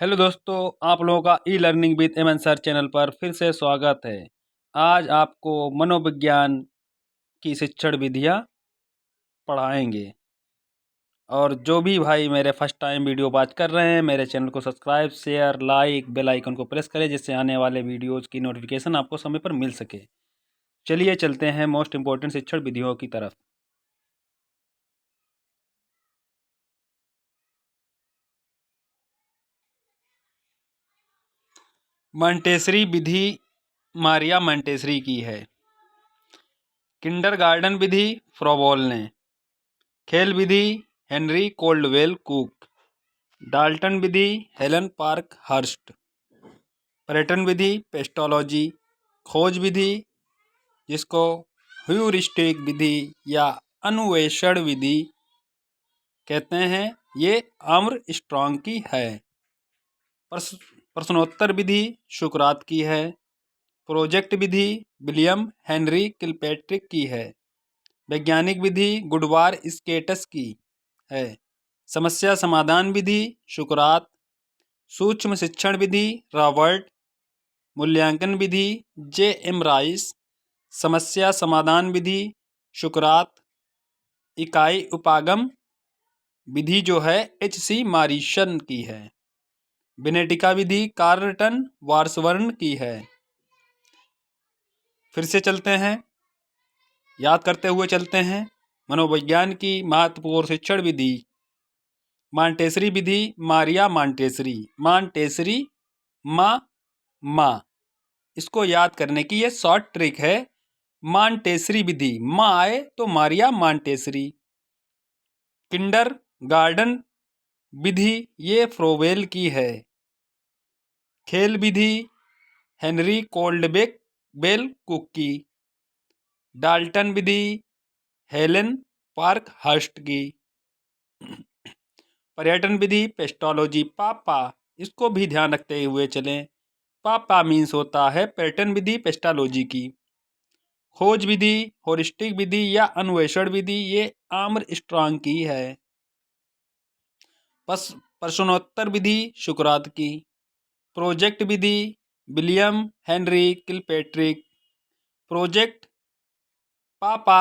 Hello दोस्तों, आप लोगों का E learning with MN sir channel पर फिर से स्वागत है। आज आपको मनोविज्ञान की शिक्षण विधियाँ पढ़ाएंगे। और जो भी भाई मेरे फर्स्ट टाइम वीडियो वॉच कर रहे हैं, मेरे चैनल को subscribe, share, like, bell icon को प्रेस करें, जिससे आने वाले वीडियोज़ की नोटिफिकेशन आपको समय पर मिल सके। चलिए चलते हैं मोस्ट इम्पोर्टेंट शिक्षण विधियों की तरफ। मॉन्टेसरी विधि मारिया मॉन्टेसरी की है। किंडरगार्टन विधि फ्रोबोल ने। खेल विधि हेनरी कोल्डवेल कुक। डाल्टन विधि हेलन पार्क हर्स्ट। पर्यटन विधि पेस्टोलॉजी। खोज विधि, जिसको ह्यूरिस्टिक विधि या अन्वेषण विधि कहते हैं, ये आर्मस्ट्रॉन्ग स्ट्रॉन्ग की है। प्रश्नोत्तर विधि सुकरात की है। प्रोजेक्ट विधि विलियम हेनरी किलपैट्रिक की है। वैज्ञानिक विधि गुडवार स्केटस की है। समस्या समाधान विधि सुकरात। सूक्ष्म शिक्षण विधि रॉबर्ट। मूल्यांकन विधि जे.एम. राइस। समस्या समाधान विधि सुकरात। इकाई उपागम विधि जो है एच.सी. मॉरिसन की है। विनेटिका विधि कार्लटन वार्सबर्न की है। फिर से चलते हैं, याद करते हुए चलते हैं। मनोविज्ञान की महत्वपूर्ण शिक्षण विधि मॉन्टेसरी विधि मारिया मॉन्टेसरी। मॉन्टेसरी मा इसको याद करने की ये शॉर्ट ट्रिक है। मॉन्टेसरी विधि माँ आए तो मारिया मॉन्टेसरी। किंडर गार्डन विधि ये फ्रोवेल की है। खेल विधि हेनरी कोल्डबेक बेल कुक की। डाल्टन विधि हेलेन पार्क हर्स्ट की। पर्यटन विधि पेस्टोलॉजी पापा, इसको भी ध्यान रखते हुए चलें। पापा मीन्स होता है पर्यटन विधि पेस्टोलॉजी की। खोज विधि होरिस्टिक विधि या अन्वेषण विधि ये आर्मस्ट्रॉन्ग की है। प्रश्नोत्तर विधि सुकरात की। प्रोजेक्ट विधि विलियम हेनरी किलपैट्रिक। प्रोजेक्ट पापा,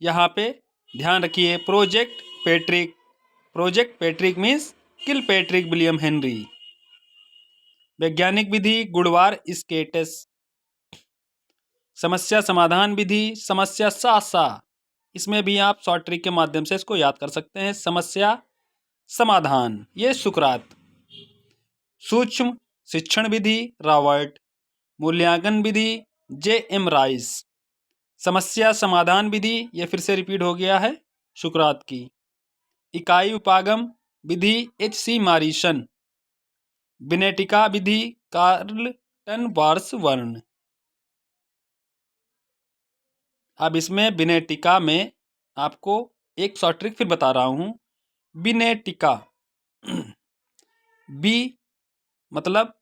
यहाँ पे ध्यान रखिए project Patrick means Kilpatrick William Henry. वैज्ञानिक विधि गुडवार स्केटस। समस्या समाधान विधि समस्या सा, इसमें भी आप शॉर्ट ट्रिक के माध्यम से इसको याद कर सकते हैं। समस्या समाधान ये सुकरात। सूक्ष्म शिक्षण विधि रॉबर्ट। मूल्यांकन विधि जे.एम. राइस। समस्या समाधान विधि ये फिर से रिपीट हो गया है, सुकरात की। इकाई उपागम विधि एच.सी. मॉरिसन। विनेटिका विधि कार्लटन वार्सबर्न। अब इसमें विनेटिका में आपको एक शॉर्ट ट्रिक फिर बता रहा हूँ। विनेटिका बी मतलब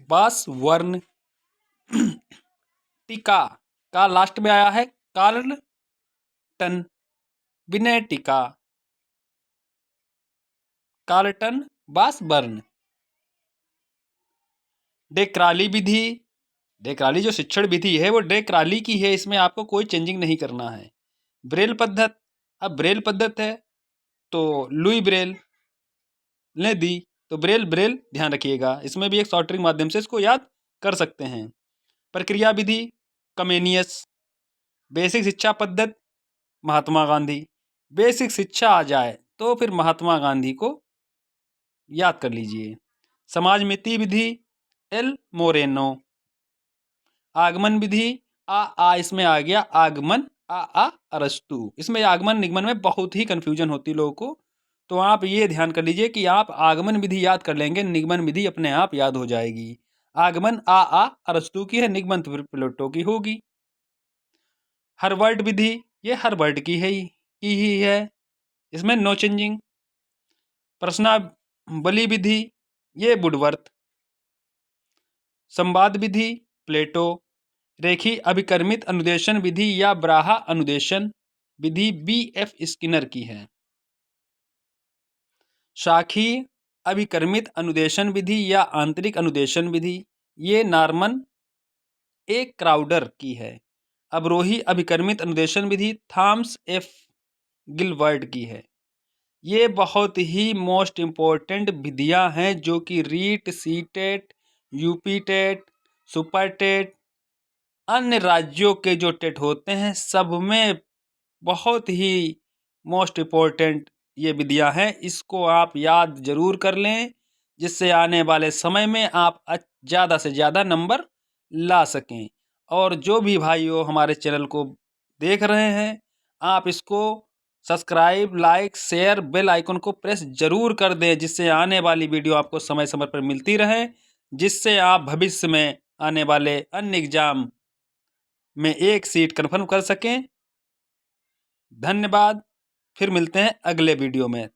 बास वर्ण, टिका का लास्ट में आया है कार्लटन। विनेटिका कार्लटन वार्सबर्न। डेक्राली विधि, डेक्राली जो शिक्षण विधि है वो डेक्राली की है, इसमें आपको कोई चेंजिंग नहीं करना है। ब्रेल पद्धत, अब ब्रेल पद्धत है तो लुई ब्रेल ने दी, तो ब्रेल ध्यान रखिएगा। इसमें भी एक शॉर्ट ट्रिक माध्यम से इसको याद कर सकते हैं। प्रक्रिया विधि कमेनियस। बेसिक शिक्षा पद्धत महात्मा गांधी। बेसिक शिक्षा आ जाए तो फिर महात्मा गांधी को याद कर लीजिए। समाज मिति विधि एल मोरेनो। आगमन विधि इसमें आ गया आगमन अरस्तु। इसमें आगमन निगमन में बहुत ही कंफ्यूजन होती है लोगों को, तो आप ये ध्यान कर लीजिए कि आप आगमन विधि याद कर लेंगे, निगमन विधि अपने आप याद हो जाएगी। आगमन अरस्तु की है, निगमन तो फिर प्लेटो की होगी। हर्बर्ट विधि ये हर्बर्ट की ही है, इसमें नो चेंजिंग। प्रश्नावली विधि ये वुडवर्थ। संवाद विधि प्लेटो। रेखी अभिकर्मित अनुदेशन विधि या ब्राहा अनुदेशन विधि बी.एफ. स्किनर की है। शाखी अभिकर्मित अनुदेशन विधि या आंतरिक अनुदेशन विधि, ये नॉर्मन ए क्राउडर की है। अवरोही अभिकर्मित अनुदेशन विधि थॉमस एफ गिलबर्ट की है। ये बहुत ही मोस्ट इम्पोर्टेंट विधियां हैं जो कि REET, CTET, UP TET, super TET, अन्य राज्यों के जो टेट होते हैं सब में बहुत ही मोस्ट इम्पोर्टेंट ये विधियां हैं। इसको आप याद जरूर कर लें जिससे आने वाले समय में आप ज़्यादा से ज़्यादा नंबर ला सकें। और जो भी भाइयों हमारे चैनल को देख रहे हैं, आप इसको subscribe, like, share, bell icon को प्रेस जरूर कर दें जिससे आने वाली वीडियो आपको समय समय पर मिलती रहे, जिससे आप भविष्य में आने वाले अन्य एग्जाम में एक सीट कन्फर्म कर सकें। धन्यवाद। फिर मिलते हैं अगले वीडियो में।